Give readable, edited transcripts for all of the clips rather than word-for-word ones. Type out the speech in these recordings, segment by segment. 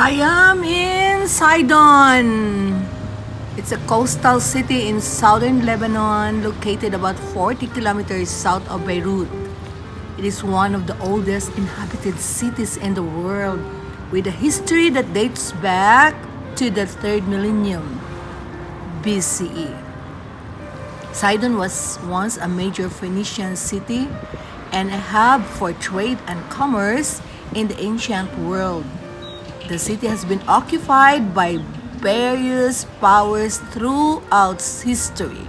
I am in SIDON. It's a coastal city in southern Lebanon, located about 40 kilometers south of Beirut. It is one of the oldest inhabited cities in the world, with a history that dates back to the 3rd millennium BCE. Sidon was once a major Phoenician city and a hub for trade and commerce in the ancient world. The city has been occupied by various powers throughout history,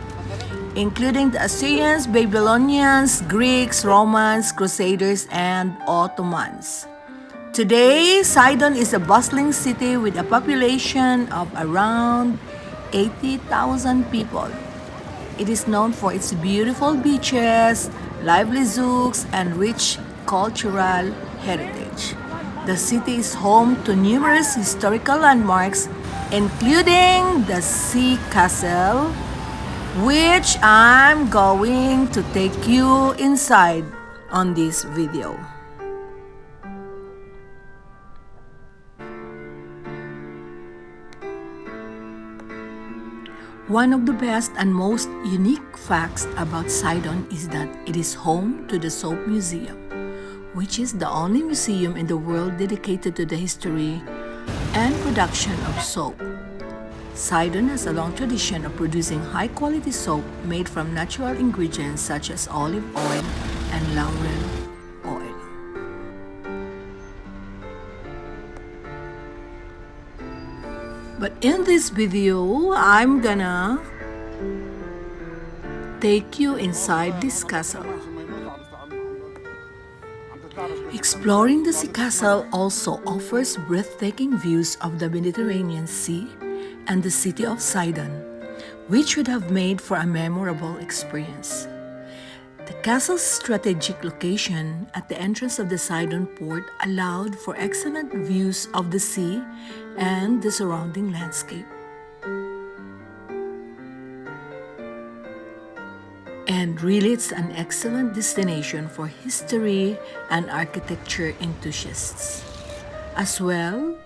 including the Assyrians, Babylonians, Greeks, Romans, Crusaders, and Ottomans. Today, Sidon is a bustling city with a population of around 80,000 people. It is known for its beautiful beaches, lively zooks, and rich cultural heritage. The city is home to numerous historical landmarks, including the Sea Castle, which I'm going to take you inside on this video. One of the best and most unique facts about Sidon is that it is home to the Soap Museum, which is the only museum in the world dedicated to the history and production of soap. Sidon has a long tradition of producing high-quality soap made from natural ingredients such as olive oil and laurel oil. But in this video, I'm gonna take you inside this castle. Exploring the sea castle also offers breathtaking views of the Mediterranean Sea and the city of Sidon, which would have made for a memorable experience. The castle's strategic location at the entrance of the Sidon port allowed for excellent views of the sea and the surrounding landscape. And really, it's an excellent destination for history and architecture enthusiasts, as well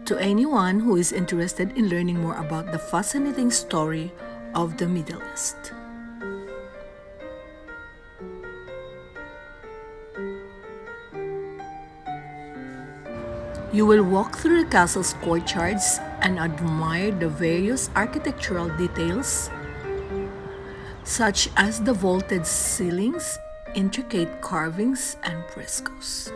to anyone who is interested in learning more about the fascinating story of the Middle East. You will walk through the castle's courtyards and admire the various architectural details, such as the vaulted ceilings, intricate carvings, and frescoes.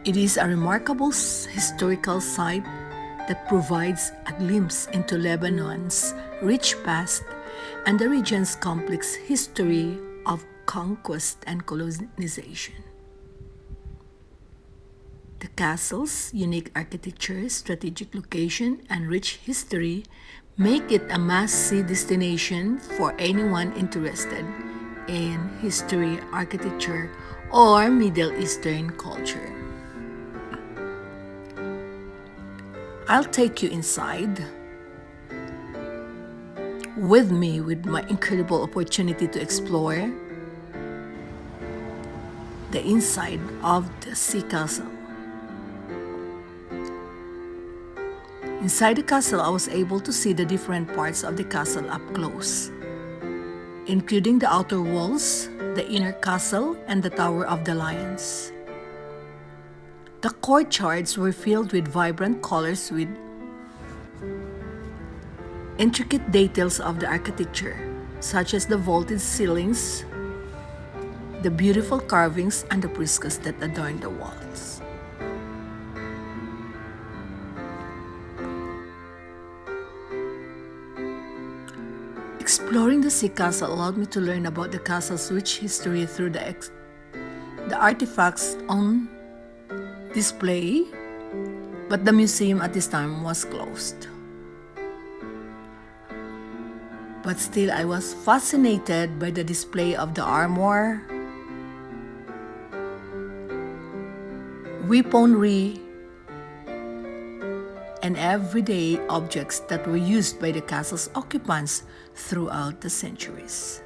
It is a remarkable historical site that provides a glimpse into Lebanon's rich past and the region's complex history of conquest and colonization. The castle's unique architecture, strategic location, and rich history make it a must-see destination for anyone interested in history, architecture, or Middle Eastern culture. I'll take you inside with me with my incredible opportunity to explore the inside of the sea castle. Inside the castle, I was able to see the different parts of the castle up close, including the outer walls, the inner castle, and the Tower of the Lions. The courtyards were filled with vibrant colors with intricate details of the architecture, such as the vaulted ceilings, the beautiful carvings, and the frescoes that adorn the walls. Exploring the sea castle allowed me to learn about the castle's rich history through the artifacts on display, but the museum at this time was closed. But still, I was fascinated by the display of the armor, weaponry, and everyday objects that were used by the castle's occupants throughout the centuries.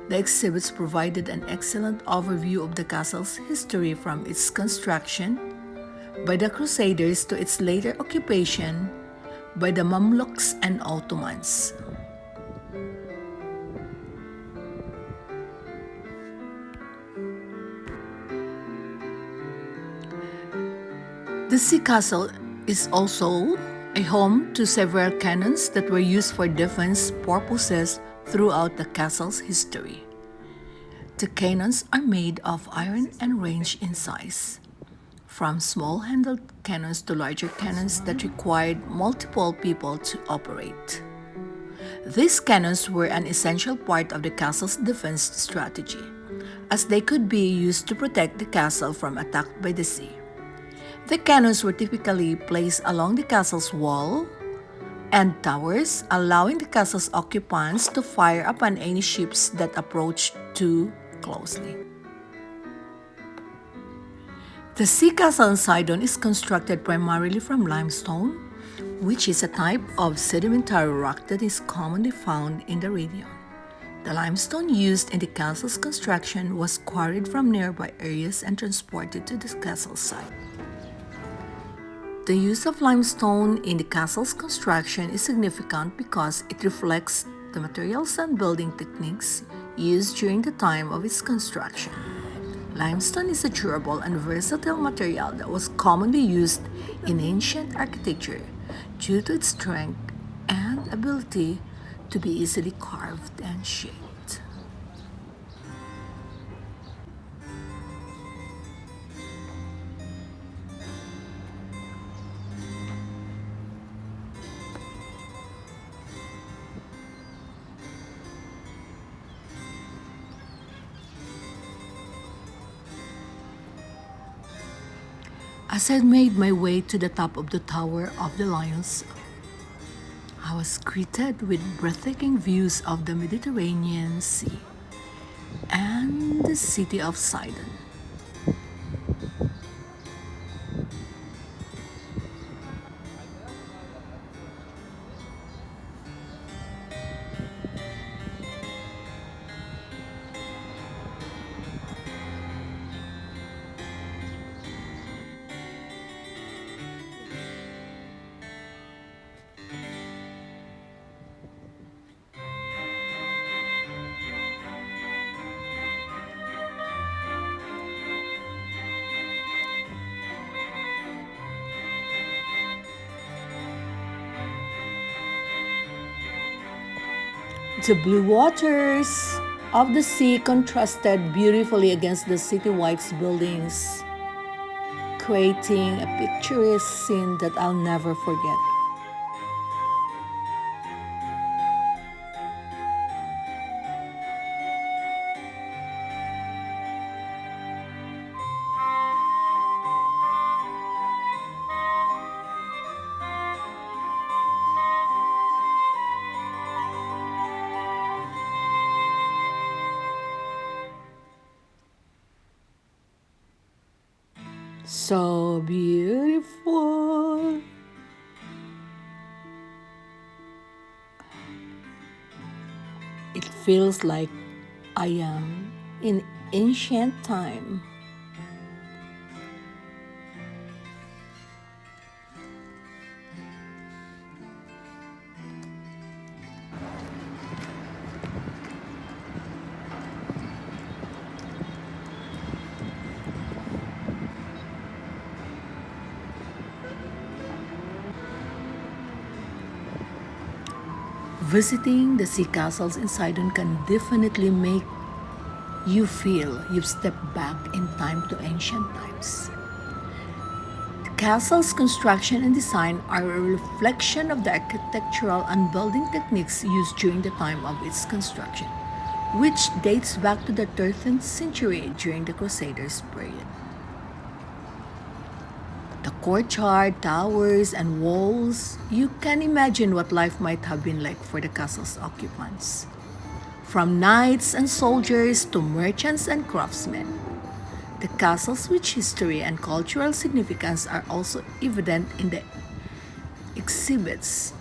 The exhibits provided an excellent overview of the castle's history from its construction by the Crusaders to its later occupation by the Mamluks and Ottomans. The sea castle is also a home to several cannons that were used for defense purposes throughout the castle's history. The cannons are made of iron and range in size, from small-handled cannons to larger cannons that required multiple people to operate. These cannons were an essential part of the castle's defense strategy, as they could be used to protect the castle from attack by the sea. The cannons were typically placed along the castle's wall and towers, allowing the castle's occupants to fire upon any ships that approached too closely. The sea castle in Sidon is constructed primarily from limestone, which is a type of sedimentary rock that is commonly found in the region. The limestone used in the castle's construction was quarried from nearby areas and transported to the castle site. The use of limestone in the castle's construction is significant because it reflects the materials and building techniques used during the time of its construction. Limestone is a durable and versatile material that was commonly used in ancient architecture due to its strength and ability to be easily carved and shaped. As I made my way to the top of the Tower of the Lions, I was greeted with breathtaking views of the Mediterranean Sea and the city of Sidon. The blue waters of the sea contrasted beautifully against the city-wide buildings, creating a picturesque scene that I'll never forget. So beautiful. It feels like I am in ancient time. Visiting the sea castles in Sidon can definitely make you feel you've stepped back in time to ancient times. The castle's construction and design are a reflection of the architectural and building techniques used during the time of its construction, which dates back to the 13th century during the Crusaders period. The courtyard, towers, and walls, you can imagine what life might have been like for the castle's occupants. From knights and soldiers to merchants and craftsmen, The castle's rich history and cultural significance are also evident in the exhibits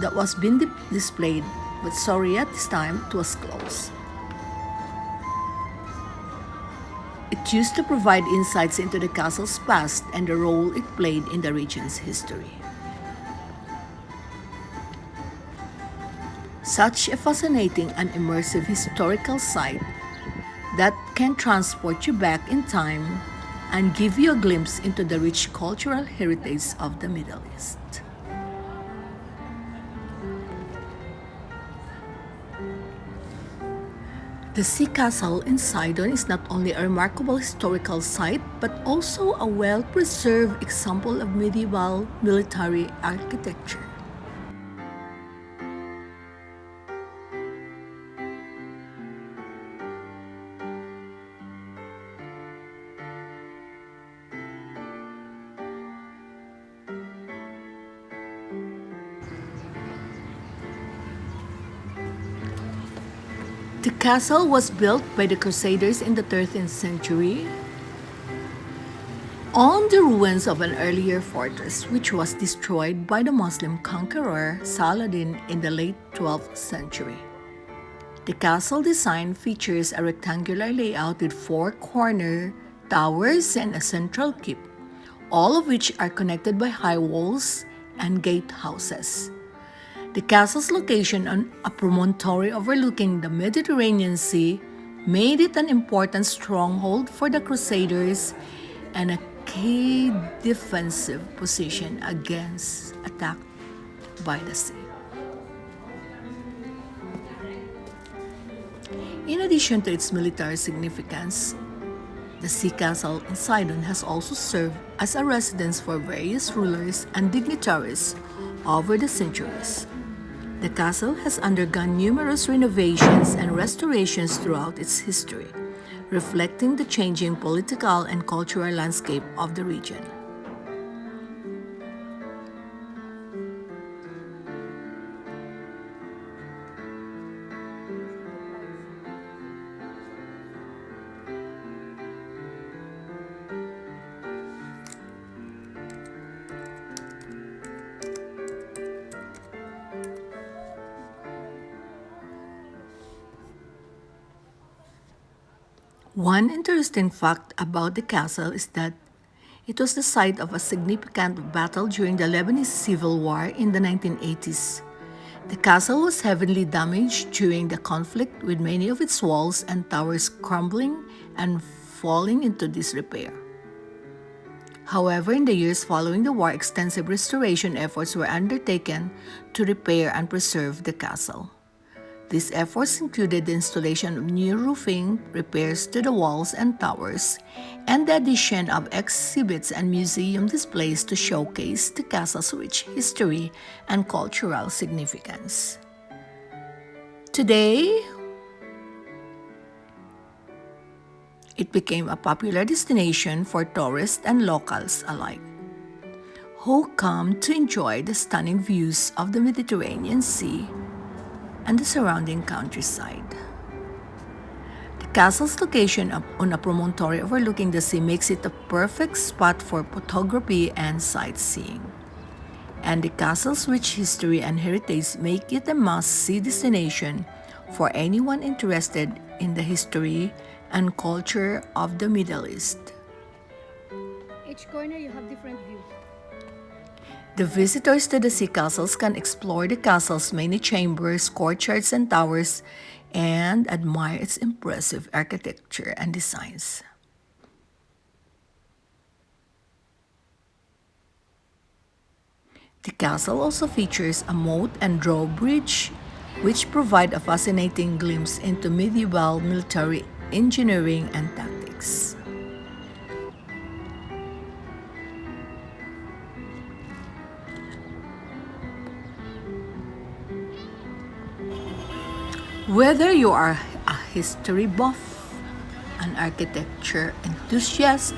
that was being displayed, but sorry at this time it was closed. It used to provide insights into the castle's past and the role it played in the region's history. Such a fascinating and immersive historical site that can transport you back in time and give you a glimpse into the rich cultural heritage of the Middle East. The Sea Castle in Sidon is not only a remarkable historical site but also a well-preserved example of medieval military architecture. The castle was built by the Crusaders in the 13th century on the ruins of an earlier fortress which was destroyed by the Muslim conqueror Saladin in the late 12th century. The castle design features a rectangular layout with four corner towers and a central keep, all of which are connected by high walls and gatehouses. The castle's location on a promontory overlooking the Mediterranean Sea made it an important stronghold for the Crusaders and a key defensive position against attack by the sea. In addition to its military significance, the Sea Castle in Sidon has also served as a residence for various rulers and dignitaries over the centuries. The castle has undergone numerous renovations and restorations throughout its history, reflecting the changing political and cultural landscape of the region. One interesting fact about the castle is that it was the site of a significant battle during the Lebanese Civil War in the 1980s. The castle was heavily damaged during the conflict, with many of its walls and towers crumbling and falling into disrepair. However, in the years following the war, extensive restoration efforts were undertaken to repair and preserve the castle. These efforts included the installation of new roofing, repairs to the walls and towers, and the addition of exhibits and museum displays to showcase the castle's rich history and cultural significance. Today, it became a popular destination for tourists and locals alike, who come to enjoy the stunning views of the Mediterranean Sea and the surrounding countryside. The castle's location on a promontory overlooking the sea makes it a perfect spot for photography and sightseeing. And the castle's rich history and heritage make it a must-see destination for anyone interested in the history and culture of the Middle East. Each corner you have different view. The visitors to the sea castles can explore the castle's many chambers, courtyards, and towers and admire its impressive architecture and designs. The castle also features a moat and drawbridge, which provide a fascinating glimpse into medieval military engineering and tactics. Whether you are a history buff, an architecture enthusiast,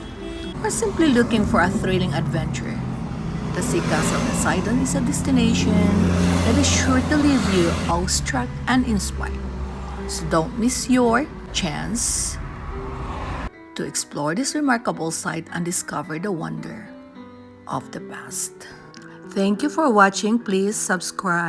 or simply looking for a thrilling adventure, the Sea Castle in Sidon is a destination that is sure to leave you awestruck and inspired. So don't miss your chance to explore this remarkable site and discover the wonder of the past. Thank you for watching. Please subscribe.